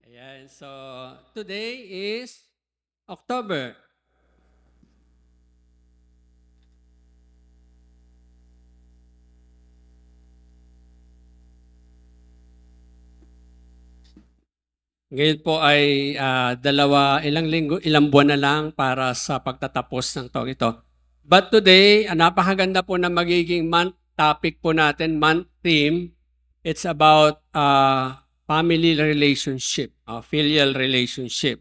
Ayan, so today is October. Ngayon po ay ilang buwan na lang para sa pagtatapos ng talk ito. But today, napakaganda po na magiging month topic po natin, month theme. It's about family relationship, filial relationship.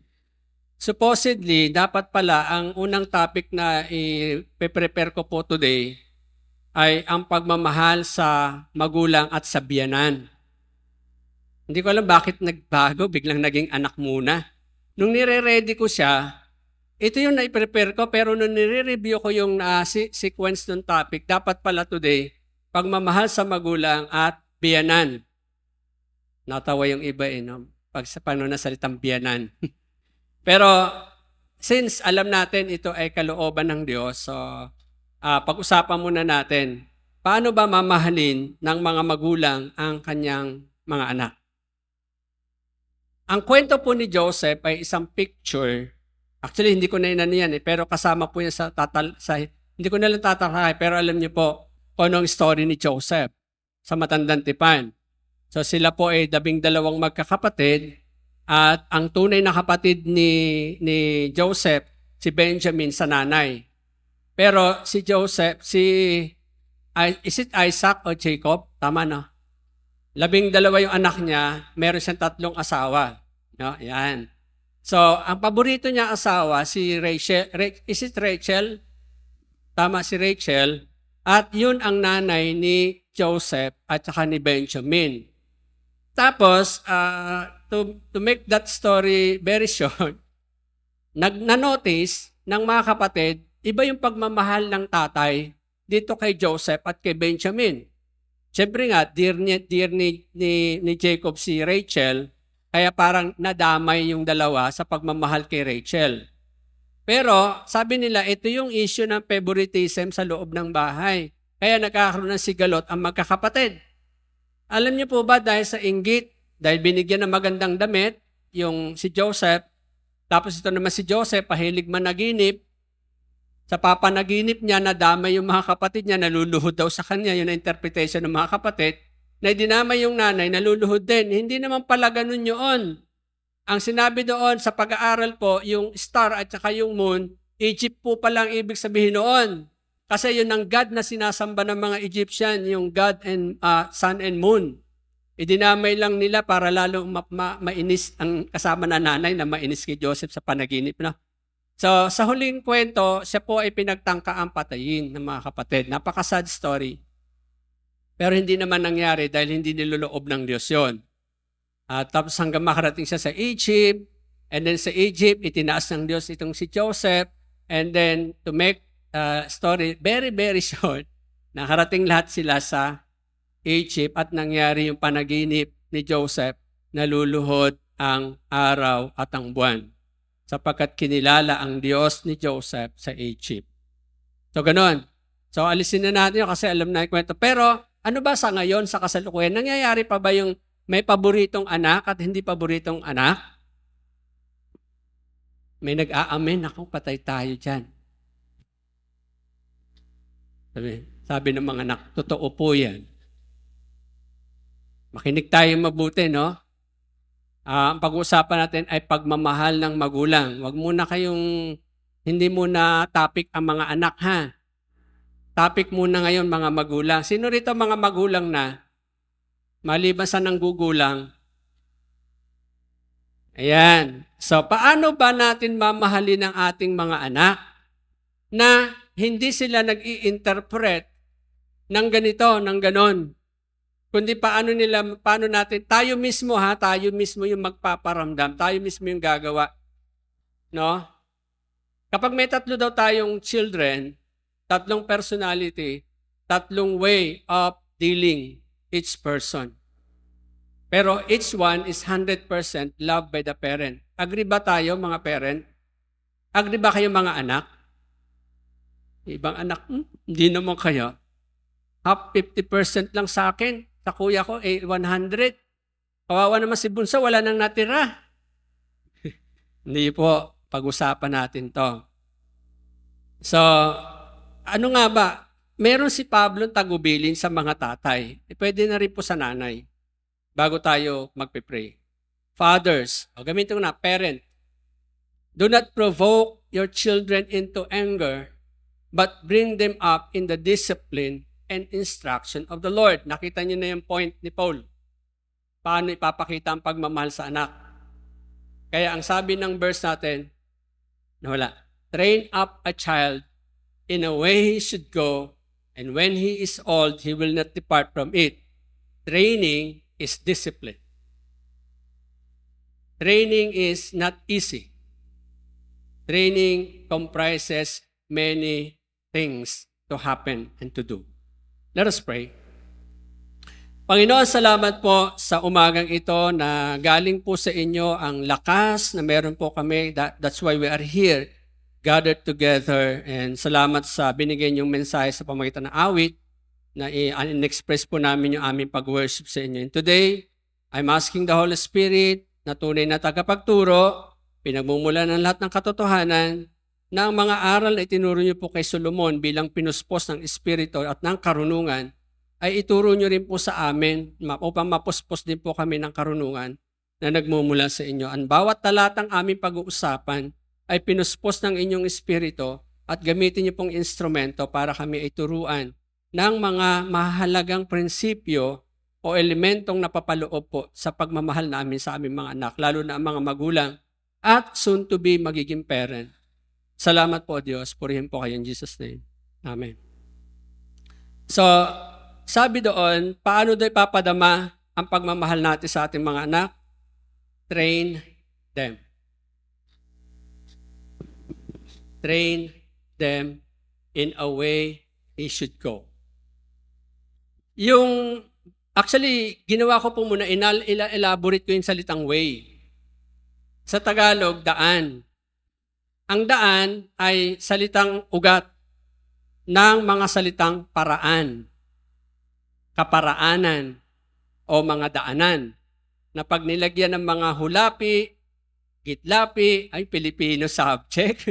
Supposedly, dapat pala ang unang topic na i-prepare ko po today ay ang pagmamahal sa magulang at sa biyenan. Hindi ko alam bakit nagbago, biglang naging anak muna. Nung nire-ready ko siya, ito yung na-prepare ko, pero nung nire-review ko yung sequence ng topic, dapat pala today, pagmamahal sa magulang at biyanan. Natawa yung iba no? Pag sa paano na salitang biyanan. Pero since alam natin ito ay kalooban ng Diyos, so pag-usapan muna natin, paano ba mamahalin ng mga magulang ang kanyang mga anak? Ang kwento po ni Joseph ay isang picture. Actually, hindi ko na yan pero kasama po yan hindi ko na lang tatalakay, pero alam niyo po kung anong story ni Joseph sa Matandang Tipan. So sila po ay 12 magkakapatid at ang tunay na kapatid ni Joseph, si Benjamin sa nanay. Pero si Joseph, is it Isaac o Jacob? Tama no? 12 yung anak niya, meron siyang 3 asawa. No? Yan. So, ang paborito niya asawa, si Rachel. Is it Rachel? Tama, si Rachel. At yun ang nanay ni Joseph at saka ni Benjamin. Tapos, to make that story very short, na-notice ng mga kapatid, iba yung pagmamahal ng tatay dito kay Joseph at kay Benjamin. Siyempre nga, dear ni Jacob si Rachel, kaya parang nadamay yung dalawa sa pagmamahal kay Rachel. Pero sabi nila, ito yung issue ng favoritism sa loob ng bahay. Kaya nagkakaroon ng sigalot ang magkakapatid. Alam niyo po ba dahil sa inggit, dahil binigyan ng magandang damit, yung si Joseph, tapos ito naman si Joseph, pahilig managinip, sa papanaginip niya, nadamay yung mga kapatid niya, naluluhod daw sa kanya, yun ang interpretation ng mga kapatid, na dinamay yung nanay, naluluhod din. Hindi naman pala ganun yun. Ang sinabi doon sa pag-aaral po, yung star at saka yung moon, Egypt po palang ibig sabihin noon. Kasi yun ang God na sinasamba ng mga Egyptian, yung God and sun and moon. Idinamay lang nila para lalo mainis ang kasama na nanay na mainis kay Joseph sa panaginip. No? So, sa huling kwento, siya po ay pinagtangkaang patayin ng mga kapatid. Napaka-sad story. Pero hindi naman nangyari dahil hindi niloloob ng Diyos yun. Tapos hanggang makarating siya sa Egypt, and then sa Egypt, itinaas ng Diyos itong si Joseph, and then to make story very, very short, nakarating lahat sila sa Egypt at nangyari yung panaginip ni Joseph, naluluhod ang araw at ang buwan sapagkat kinilala ang Diyos ni Joseph sa Egypt. So, ganun. So, alisin na natin yun kasi alam na yung kwento. Pero, ano ba sa ngayon, sa kasalukuyan? Nangyayari pa ba yung may paboritong anak at hindi paboritong anak? May nag-aamen. Ako, patay tayo dyan. Sabi ng mga anak, totoo po yan. Makinig tayo mabuti, no? Ang pag-uusapan natin ay pagmamahal ng magulang. Huwag muna hindi muna topic ang mga anak, ha? Topic muna ngayon mga magulang. Sino rito mga magulang na? Maliban sa nanggugulang. Ayan. So, paano ba natin mamahalin ang ating mga anak na hindi sila nag-i-interpret ng ganito, ng ganon? Kundi paano natin, tayo mismo yung magpaparamdam, tayo mismo yung gagawa. No? Kapag may 3 daw tayong children, 3 personality, 3 way of dealing each person. Pero each one is 100% loved by the parent. Agree ba tayo mga parent? Agree ba kayo mga anak? Ibang anak, hindi naman kaya. Half 50% lang sa akin. Sa kuya ko, 100. Kawawa naman si Bunso, wala nang natira. Hindi po, pag-usapan natin to. So, ano nga ba? Meron si Pablo tagubilin sa mga tatay. Pwede na rin po sa nanay bago tayo magpe-pray. Fathers, gamitin ko na, parent. Do not provoke your children into anger, but bring them up in the discipline and instruction of the Lord. Nakita niyo na yung point ni Paul. Paano ipapakita ang pagmamahal sa anak? Kaya ang sabi ng verse natin, train up a child in a way he should go, and when he is old, he will not depart from it. Training is discipline. Training is not easy. Training comprises many things to happen and to do. Let us pray. Panginoon, salamat po sa umagang ito na galing po sa inyo ang lakas na meron po kami. That's why we are here, gathered together. And salamat sa binigay niyong mensahe sa pamagitan ng awit na in-express po namin yung aming pag-worship sa inyo. And today, I'm asking the Holy Spirit na tunay na tagapagturo, pinagmumula ng lahat ng katotohanan, na ang mga aral na itinuro niyo po kay Solomon bilang pinuspos ng Espiritu at ng karunungan, ay ituro niyo rin po sa amin upang mapuspos din po kami ng karunungan na nagmumula sa inyo. Ang bawat talatang aming pag-uusapan ay pinuspos ng inyong Espiritu at gamitin niyo pong instrumento para kami ay turuan ng mga mahalagang prinsipyo o elementong napapaloob po sa pagmamahal namin sa aming mga anak, lalo na ang mga magulang at soon to be magiging parent. Salamat po, Diyos. Purihin po kayo in Jesus' name. Amen. So, sabi doon, paano daw ipapadama ang pagmamahal natin sa ating mga anak? Train them. Train them in a way he should go. Actually, ginawa ko po muna, elaborate ko yung salitang way. Sa Tagalog, daan. Ang daan ay salitang ugat ng mga salitang paraan, kaparaanan, o mga daanan na pag nilagyan ng mga hulapi, gitlapi, ay Filipino subject,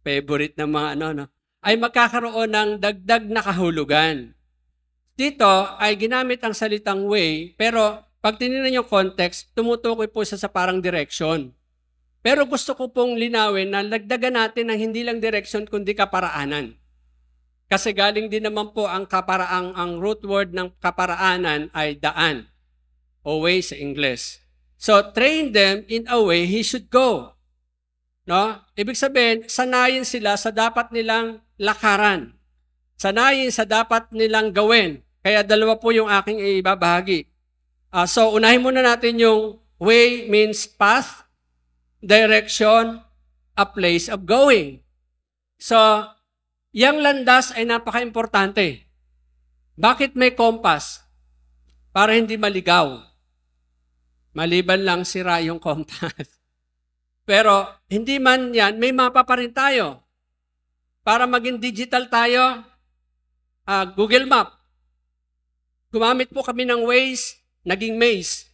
favorite ng mga ay magkakaroon ng dagdag na kahulugan. Dito ay ginamit ang salitang way, pero pag tinignan yung context, tumutukoy po siya sa parang direction. Pero gusto ko pong linawin na lagdagan natin ng hindi lang direction kundi kaparaanan. Kasi galing din naman po ang root word ng kaparaanan ay daan o way sa English. So train them in a way he should go. No? Ibig sabihin, sanayin sila sa dapat nilang lakaran. Sanayin sa dapat nilang gawin. Kaya dalawa po yung aking ibabahagi. So unahin muna natin yung way means path, direction, a place of going. So, yang landas ay napaka-importante. Bakit may compass? Para hindi maligaw. Maliban lang sira yung compass. Pero hindi man yan, may mapa pa rin tayo. Para maging digital tayo, Google Map. Gumamit po kami ng Waze, naging Maze.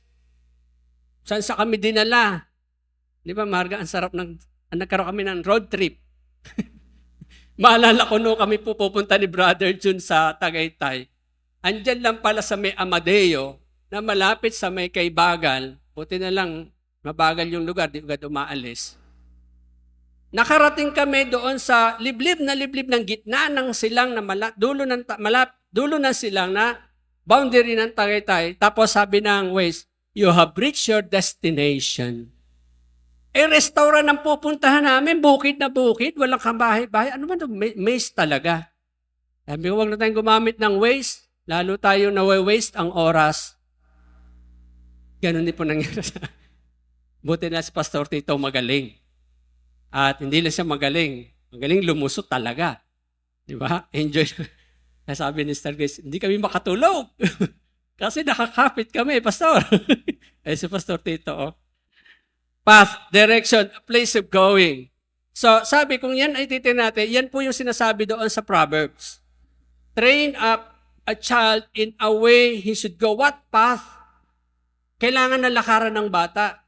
Saan sa kami dinala? Di ba, Marga, ang sarap nagkaroon kami ng road trip. Maalala ko kami pupunta ni Brother Jun sa Tagaytay. Andyan lang pala sa may Amadeo, na malapit sa may Kaybagal, buti na lang, mabagal yung lugar, di agad umaalis. Nakarating kami doon sa liblib ng gitna ng silang na dulo ng silang na boundary ng Tagaytay. Tapos sabi ng Waze, you have reached your destination. Restaurant ang pupuntahan namin, bukid na bukid, walang kabahay-bahay. Ano man ito? Maze talaga. Sabi ko, huwag na tayong gumamit ng Waze, lalo tayo nawe-waste ang oras. Ganun din po nangyari sa buti na si Pastor Tito magaling. At hindi lang siya magaling. Magaling lumusot talaga. Di ba? Enjoy. Sabi ni Star Grace, hindi kami makatulog. Kasi nakakapit kami, Pastor. Si Pastor Tito, path, direction, a place of going. So, sabi, kung yan ay titin natin, yan po yung sinasabi doon sa Proverbs. Train up a child in a way he should go. What path? Kailangan na lakaran ng bata.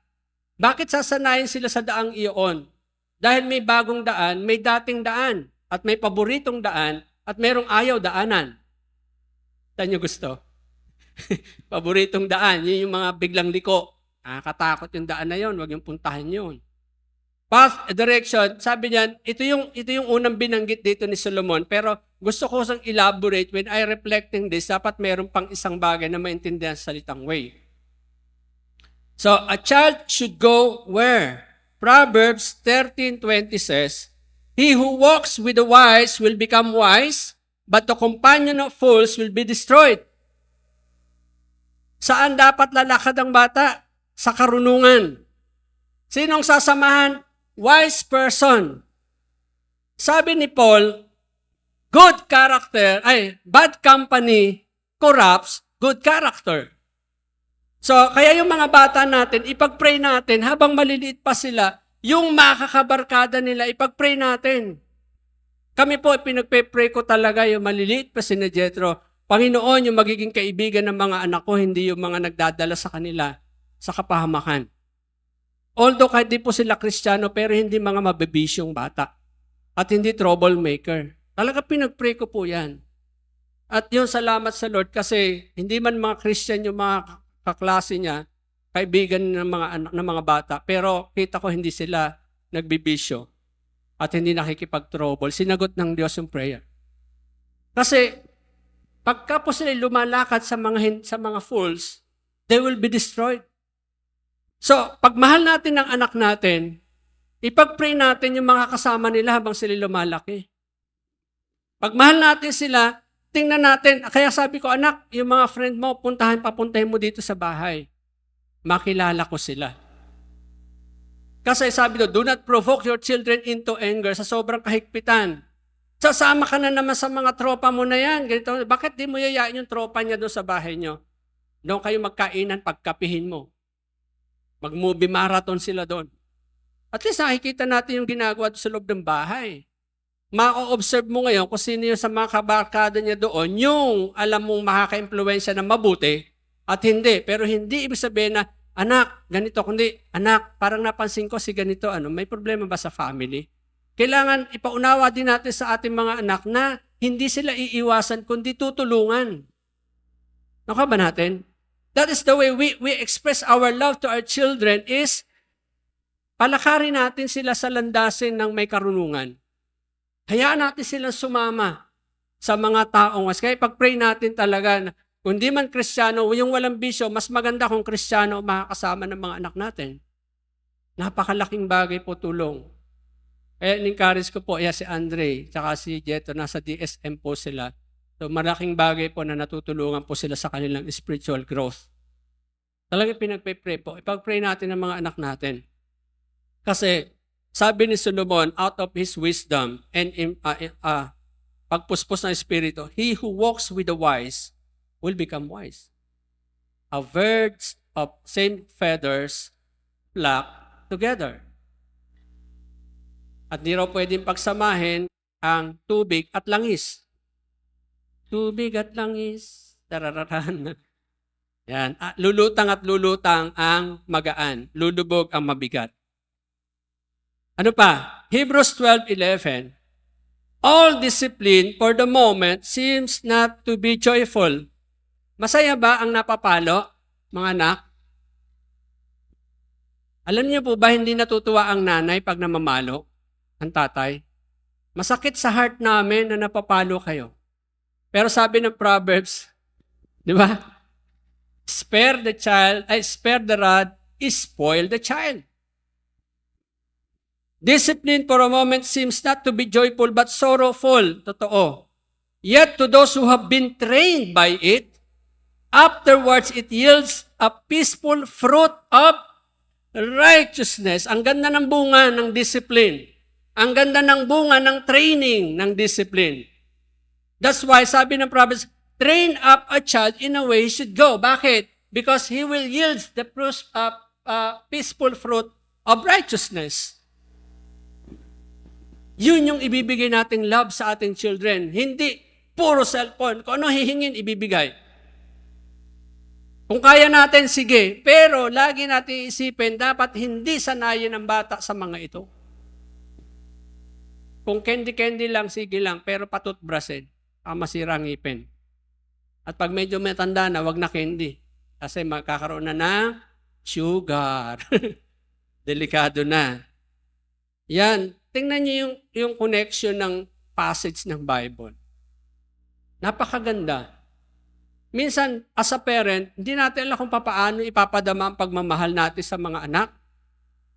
Bakit sasanayin sila sa daang iyon? Dahil may bagong daan, may dating daan, at may paboritong daan, at merong ayaw daanan. Saan nyo gusto? Paboritong daan, yun yung mga biglang liko. Nakakatakot yung daan na yun, huwag yung puntahan yun. Path, direction, sabi niyan, ito yung unang binanggit dito ni Solomon, pero gusto ko sang elaborate when I reflecting this, dapat meron pang isang bagay na maintindihan sa salitang way. So, a child should go where? Proverbs 13:20 says, he who walks with the wise will become wise, but the companion of fools will be destroyed. Saan dapat lalakad ang bata? Sa karunungan. Sinong sasamahan? Wise person. Sabi ni Paul, bad company corrupts good character. So, kaya yung mga bata natin, ipag-pray natin, habang maliliit pa sila, yung makakabarkada nila, ipag-pray natin. Kami po, pinagpe-pray ko talaga yung maliliit pa si Jethro. Panginoon, yung magiging kaibigan ng mga anak ko, hindi yung mga nagdadala sa kanila sa kapahamakan. Although kahit di po sila Kristiyano, pero hindi mga mabibisyong bata. At hindi troublemaker. Talaga pinag-pray ko po yan. At yun, salamat sa Lord kasi hindi man mga Christian yung mga kaklase niya, kaibigan ng mga anak ng mga bata, pero kita ko hindi sila nagbibisyo at hindi nakikipag-trouble. Sinagot ng Diyos yung prayer. Kasi pagka po sila lumalakad sa mga fools, they will be destroyed. So, pag mahal natin ang anak natin, ipag-pray natin yung mga kasama nila habang sila lumalaki. Pag mahal natin sila, tingnan natin. Kaya sabi ko, anak, yung mga friend mo, papuntahin mo dito sa bahay. Makilala ko sila. Kasi sabi do not provoke your children into anger sa sobrang kahigpitan. Sasama ka na naman sa mga tropa mo na yan. Ganito, bakit di mo yayain yung tropa niya doon sa bahay niyo? Doon kayo magkainan, pagkapihin mo. Mag-movie marathon sila doon. At least nakikita natin yung ginagawa sa loob ng bahay. Ma-observe mo ngayon kung sino yung sa mga kabarkada niya doon, yung alam mong makaka-impluwensya na mabuti at hindi. Pero hindi ibig sabihin na, anak, ganito, kundi, anak, parang napansin ko si ganito, may problema ba sa family? Kailangan ipaunawa din natin sa ating mga anak na hindi sila iiwasan, kundi tutulungan. Naka ba natin? That is the way we express our love to our children is palakarin natin sila sa landasin ng may karunungan. Hayaan natin silang sumama sa mga taong mas. Kaya pag-pray natin talaga na kung di man Kristiyano, yung walang bisyo, mas maganda kung Kristiyano makakasama ng mga anak natin. Napakalaking bagay po tulong. Kaya in-encourage ko po, si Andre, tsaka si Jeto, nasa DSM po sila. So malaking bagay po na natutulungan po sila sa kanilang spiritual growth. Talagang pinagpe-pray po. Ipag-pray natin ang mga anak natin. Kasi sabi ni Solomon, out of his wisdom and pagpuspos ng Espiritu, he who walks with the wise will become wise. A birds of same feathers flock together. At di raw pwedeng pagsamahin ang tubig at langis. Tubig at langis, tarararan. Yan. Lulutang at lulutang ang magaan. Lulubog ang mabigat. Ano pa? Hebrews 12:11. All discipline for the moment seems not to be joyful. Masaya ba ang napapalo, mga anak? Alam niyo po ba hindi natutuwa ang nanay pag namamalo? Ang tatay? Masakit sa heart namin na napapalo kayo. Pero sabi ng Proverbs, di ba? Spare the rod, spoil the child. Discipline for a moment seems not to be joyful but sorrowful. Totoo. Yet to those who have been trained by it, afterwards it yields a peaceful fruit of righteousness. Ang ganda ng bunga ng discipline. Ang ganda ng bunga ng training ng discipline. That's why sabi ng Proverbs, train up a child in a way he should go. Bakit? Because he will yield the peaceful fruit of righteousness. Yun yung ibibigay nating love sa ating children. Hindi puro cellphone. Kung ano hihingin, ibibigay. Kung kaya natin, sige. Pero lagi natin isipin, dapat hindi sanayin ang bata sa mga ito. Kung candy-candy lang, sige lang. Pero patutbrasin, masira ang ngipin. At pag medyo matanda na, wag na candy. Kasi magkakaroon na ng sugar. Delikado na. Yan. Tingnan niyo yung connection ng passage ng Bible. Napakaganda. Minsan, as a parent, hindi natin alam kung paano ipapadama ang pagmamahal natin sa mga anak.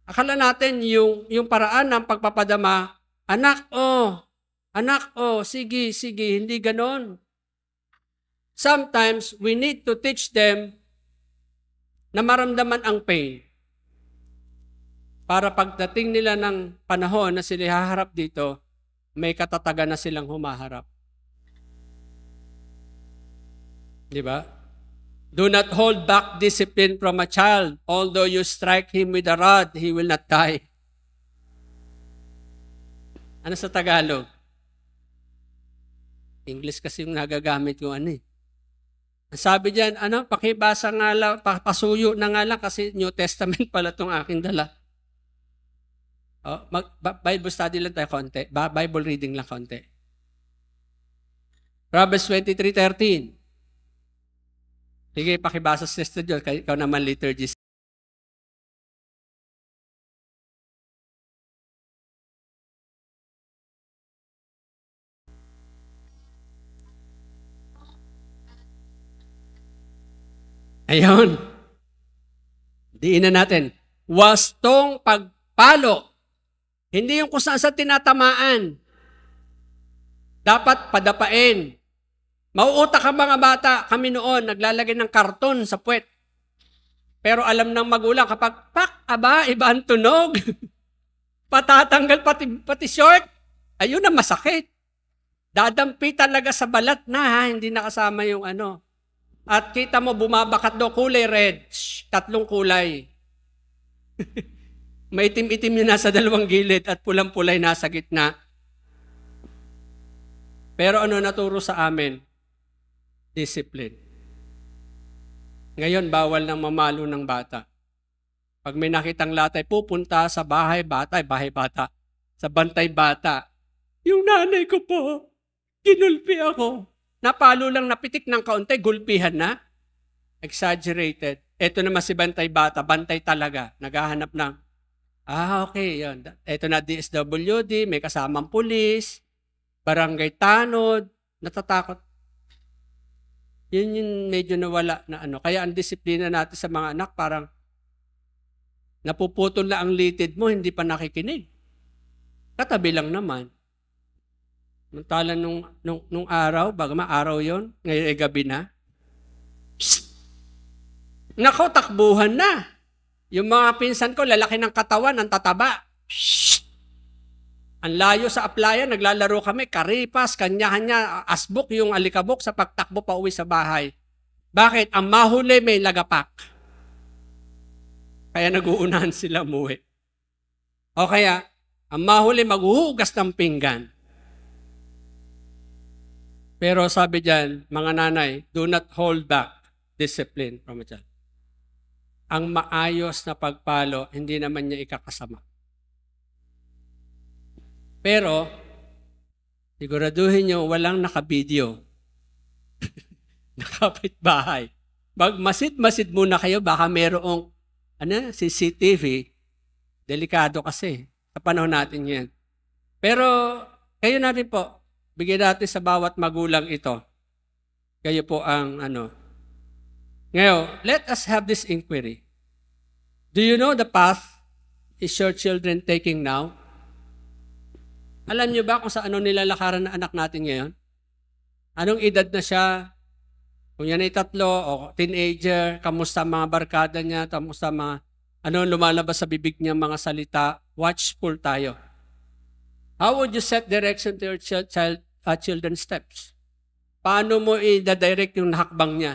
Akala natin yung paraan ng pagpapadama, anak, sige, hindi ganon. Sometimes, we need to teach them na maramdaman ang pain. Para pagdating nila ng panahon na sila haharap dito, may katatagan na silang humaharap. Di ba? Do not hold back discipline from a child. Although you strike him with a rod, he will not die. Ano sa Tagalog? English kasi yung nagagamit ko Ang sabi diyan, pakibasa nga lang, pasuyo na nga lang kasi New Testament pala itong aking dala. Bible study lang tayo konti. Bible reading lang konti. Proverbs 23:13. Sige, pakibasa sa Sister John. Ikaw naman liturgy. Ayun. Diin na natin. Wastong pagpalo. Hindi yung kung saan sa tinatamaan. Dapat padapain. Mauutak ang mga bata. Kami noon, naglalagay ng karton sa puwet. Pero alam ng magulang, kapag iba ang tunog. Patatanggal pati short. Ayun na masakit. Dadampi talaga sa balat na, hindi nakasama yung At kita mo, bumabakat do kulay red. 3 kulay. May itim-itim yung nasa 2 gilid at pulang-pulay nasa gitna. Pero naturo sa amin? Discipline. Ngayon, bawal nang mamalo ng bata. Pag may nakitang latay, pupunta sa bahay bata. Sa bantay bata. Yung nanay ko po, ginulpi ako. Napalo lang, napitik ng kaunti, gulpihan na. Exaggerated. Ito naman si bantay bata, bantay talaga. Naghahanap ng okay, yun. Ito na DSWD, may kasamang pulis, barangay tanod, natatakot. Yun yung medyo nawala na Kaya ang disiplina natin sa mga anak, parang napuputol na ang litid mo, hindi pa nakikinig. Katabi lang naman. Mantala nung araw, araw yon, ngayon ay gabi na. Psst! Nako, takbuhan na. Yung mga pinsan ko, lalaki ng katawan, ang tataba. Shhh! Ang layo sa applyan, naglalaro kami, karipas, kanya-kanya, asbok yung alikabok sa pagtakbo pa uwi sa bahay. Bakit? Ang mahuli may lagapak. Kaya naguunahan sila umuwi. O kaya, ang mahuli maghuhugas ng pinggan. Pero sabi diyan, mga nanay, do not hold back discipline from a child. Ang maayos na pagpalo, hindi naman niya ikakasama. Pero, siguraduhin niyo walang nakabideo. Nakapitbahay. Magmasid-masid muna kayo, baka merong CCTV. Delikado kasi. Sa panahon natin yan. Pero, kayo natin po, bigyan natin sa bawat magulang ito. Kayo po ang Ngayon, let us have this inquiry. Do you know the path is your children taking now? Alam niyo ba kung sa nilalakaran na anak natin ngayon? Anong edad na siya? Kung yan ay 3 o teenager, kamusta mga barkada niya, kamusta mga lumalabas sa bibig niya mga salita, watchful tayo. How would you set direction to your children's steps? Paano mo i-direct yung hakbang niya?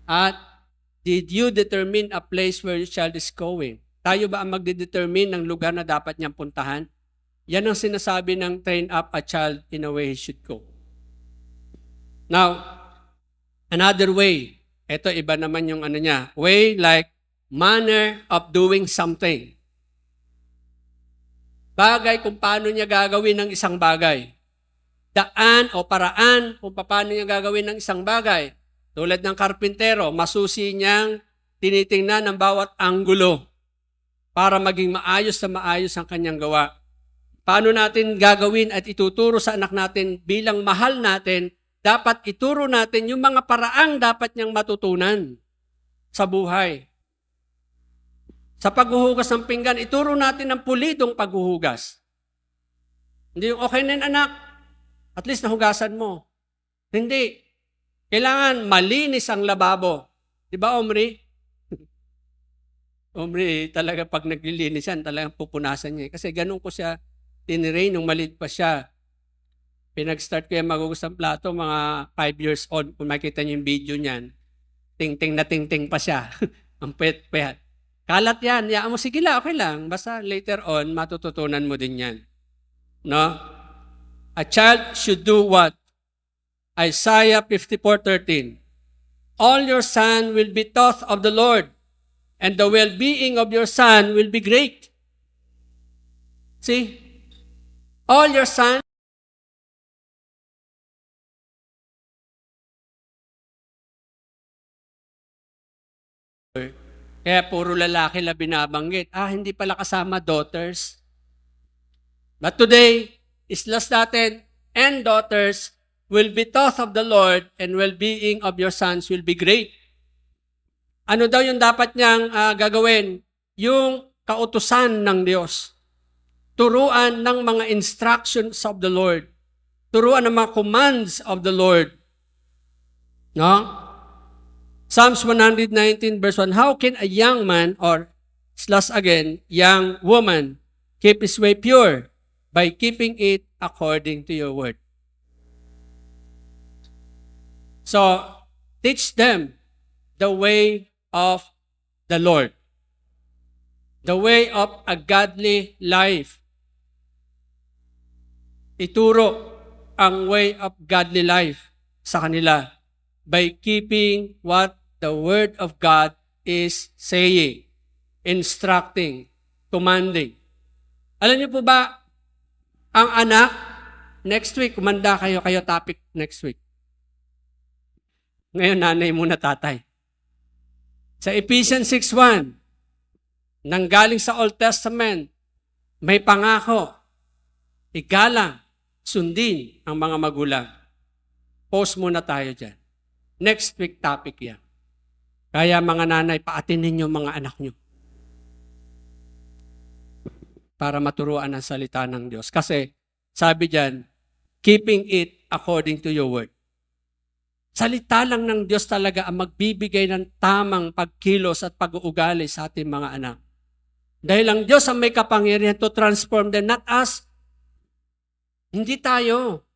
At did you determine a place where your child is going? Tayo ba ang magdedetermine ng lugar na dapat niyang puntahan? Yan ang sinasabi ng train up a child in a way he should go. Now, another way Ito, iba naman yung ano niya. Way like manner of doing something. Bagay kung paano niya gagawin ng isang bagay. Daan o paraan kung paano niya gagawin ng isang bagay. Tulad ng karpintero, masusi niyang tinitingnan ang bawat anggulo para maging maayos na maayos ang kanyang gawa. Paano natin gagawin at ituturo sa anak natin bilang mahal natin, dapat ituro natin yung mga paraang dapat niyang matutunan sa buhay. Sa paghuhugas ng pinggan, ituro natin ang pulidong paghuhugas. Hindi yung okay na yun, anak. At least nahugasan mo. Hindi. Kailangan malinis ang lababo. Di ba, Omri? Omri, talaga pag naglilinis yan, talagang pupunasan niya. Kasi ganun ko siya tinirain nung maliit pa siya. Pinag-start ko yung magugas ng plato, mga 5 years old. Kung makita niyo yung video niyan, ting-ting na ting-ting pa siya. Ang pet-pet. Kalat yan. Yaan mo, sige lang, okay lang. Basta later on, matututunan mo din yan. No? A child should do what? Isaiah 54:13. All your son will be taught of the Lord, and the well-being of your son will be great. See? All your son kaya puro lalaki la binabanggit. Hindi pala kasama daughters. But today, islas natin and daughters will be taught of the Lord and well-being of your sons will be great. Ano daw yung dapat niyang gagawin? Yung kautusan ng Diyos. Turuan ng mga instructions of the Lord. Turuan ng mga commands of the Lord. No? Psalms 119 verse 1, how can a young man, or slash again, young woman, keep his way pure? By keeping it according to your word. So, teach them the way of the Lord. The way of a godly life. Ituro ang way of godly life sa kanila by keeping what the Word of God is saying, instructing, commanding. Alam niyo po ba, ang anak, next week, kumanda kayo topic next week. Ngayon, nanay muna tatay. Sa Ephesians 6:1, nanggaling sa Old Testament, may pangako, igalang, sundin ang mga magulang. Pause muna tayo dyan. Next week topic yan. Kaya mga nanay, paatinin niyo mga anak niyo para maturuan ang salita ng Diyos. Kasi sabi diyan, keeping it according to your word. Salita lang ng Diyos talaga ang magbibigay ng tamang pagkilos at pag-uugali sa ating mga anak. Dahil ang Diyos ang may kapangyarihan to transform them, not us. Hindi tayo.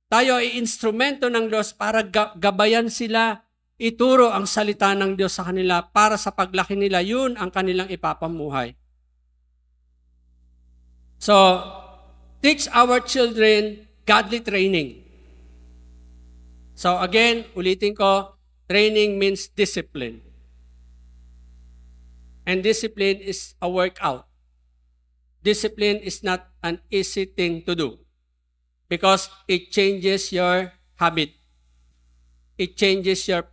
Tayo ay instrumento ng Diyos para gabayan sila, ituro ang salita ng Diyos sa kanila para sa paglaki nila, yun ang kanilang ipapamuhay. So, teach our children godly training. So again, ulitin ko, training means discipline. And discipline is a workout. Discipline is not an easy thing to do because it changes your habit. It changes your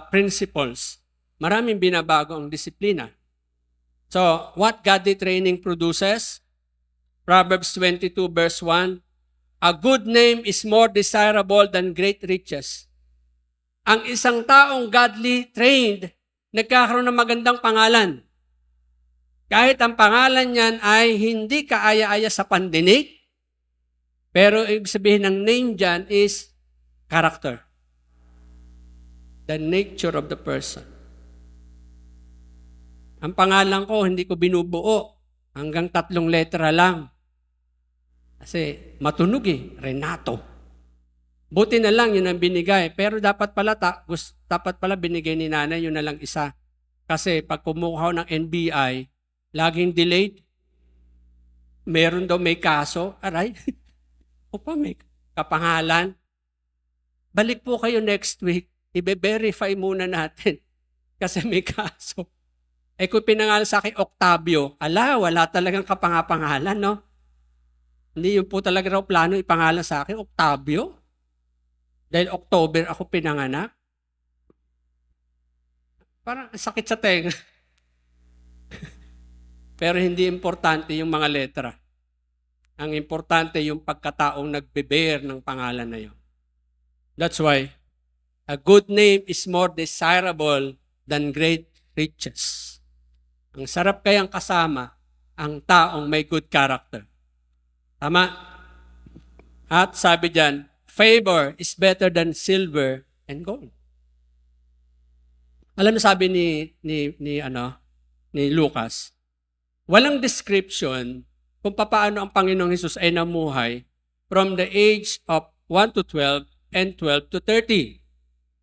principles. Maraming binabago ang disiplina. So, what godly training produces? Proverbs 22 verse 1, a good name is more desirable than great riches. Ang isang taong godly trained, nagkakaroon ng magandang pangalan. Kahit ang pangalan niyan ay hindi kaaya-aya sa pandinig, pero ibig sabihin ng name dyan is character. The nature of the person. Ang pangalan ko, hindi ko binubuo. Hanggang 3 letra lang. Kasi matunog Renato. Buti na lang yun ang binigay. Pero dapat pala binigay ni nanay yun na lang isa. Kasi pag kumuha ng NBI, laging delayed. Meron daw may kaso. Aray. Opa, may kapangalan. Balik po kayo next week. ibe-verify muna natin kasi may kaso. Kung pinangalan sa akin Octavio, wala talagang kapangapangalan, no? Hindi yun po talaga raw plano ipangalan sa akin, Octavio. Dahil October ako pinanganak. Parang sakit sa tenga. Pero hindi importante yung mga letra. Ang importante yung pagkataong nagbe-bear ng pangalan na yun. That's why a good name is more desirable than great riches. Ang sarap kayang kasama ang taong may good character. Tama? At sabi diyan, favor is better than silver and gold. Alam mo sabi ni Lucas, walang description kung paano ang Panginoong Hesus ay namuhay from the age of 1 to 12 and 12 to 30.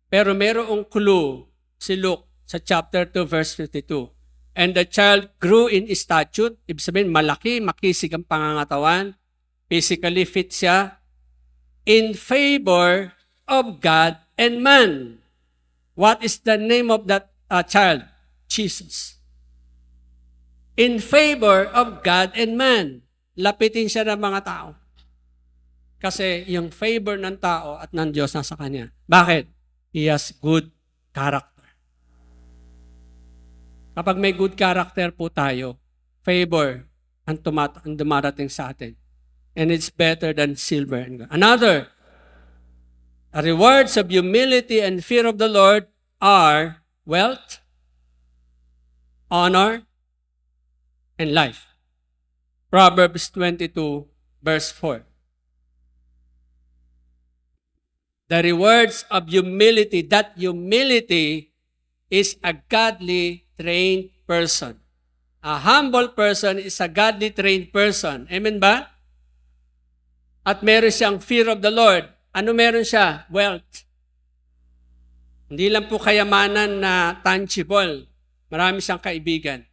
Pero merong clue si Luke sa chapter 2 verse 52. And the child grew in stature, ibig sabihin malaki, makisig ang pangangatawan, physically fit siya, in favor of God and man. What is the name of that child? Jesus. In favor of God and man. Lapitin siya ng mga tao. Kasi yung favor ng tao at ng Diyos nasa kanya. Bakit? He has good character. Kapag may good character po tayo, favor ang dumarating sa atin. And it's better than silver and gold. Another, the rewards of humility and fear of the Lord are wealth, honor, and life. Proverbs 22, verse 4. The rewards of humility, that humility is a godly trained person. A humble person is a godly trained person. Amen ba? At meron siyang fear of the Lord. Ano meron siya? Wealth. Hindi lang po kayamanan na tangible. Marami siyang kaibigan.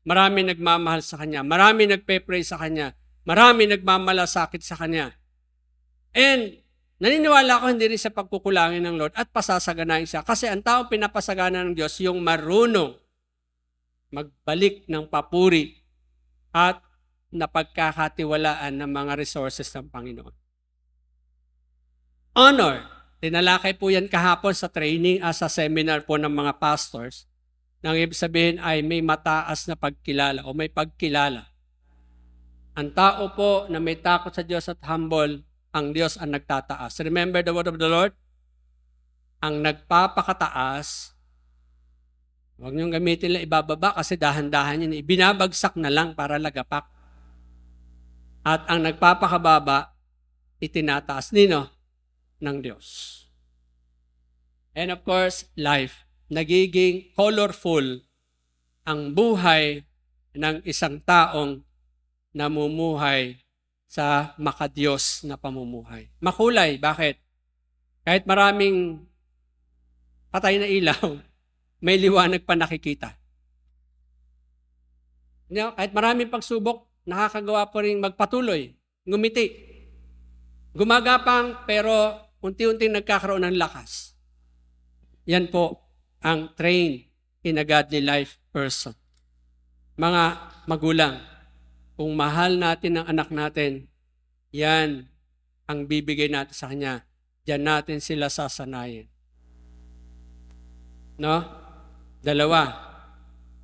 Marami nagmamahal sa kanya. Marami nagpe-pray sa kanya. Marami nagmamalasakit sa kanya. And naniniwala ko hindi rin sa pagkukulangin ng Lord at pasasaganahin siya. Kasi ang taong pinapasagana ng Diyos, yung marunong magbalik ng papuri at napagkakatiwalaan ng mga resources ng Panginoon. Honor. Tinalakay po yan kahapon sa training sa seminar po ng mga pastors. Nang ibig sabihin ay may mataas na pagkilala o may pagkilala. Ang tao po na may takot sa Diyos at humble, ang Diyos ang nagtataas. Remember the word of the Lord? Ang nagpapakataas, huwag niyong gamitin lang ibababa kasi dahan-dahan yun. Ibinabagsak na lang para lagapak. At ang nagpapakababa, itinataas nino ng Diyos. And of course, life. Nagiging colorful ang buhay ng isang taong namumuhay sa makadiyos na pamumuhay. Makulay. Bakit? Kahit maraming patay na ilaw, may liwanag pa nakikita. Kahit maraming pagsubok, nakakagawa pa rin magpatuloy, ngumiti. Gumagapang pero unti-unting nagkakaroon ng lakas. Yan po ang trained in a godly life person. Mga magulang, kung mahal natin ang anak natin, yan ang bibigay natin sa kanya. Diyan natin sila sasanayin. No? Dalawa,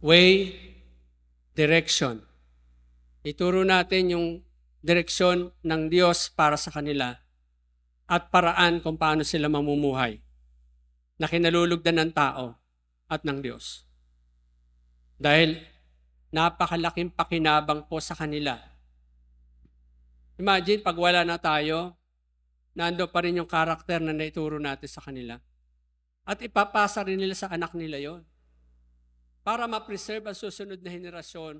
way, direction. Ituro natin yung direksyon ng Diyos para sa kanila at paraan kung paano sila mamumuhay na kinalulugdan ng tao at ng Diyos. Dahil napakalaking pakinabang po sa kanila. Imagine, pag wala na tayo, nando pa rin yung karakter na naituro natin sa kanila. At ipapasa rin nila sa anak nila yon para ma-preserve ang susunod na henerasyon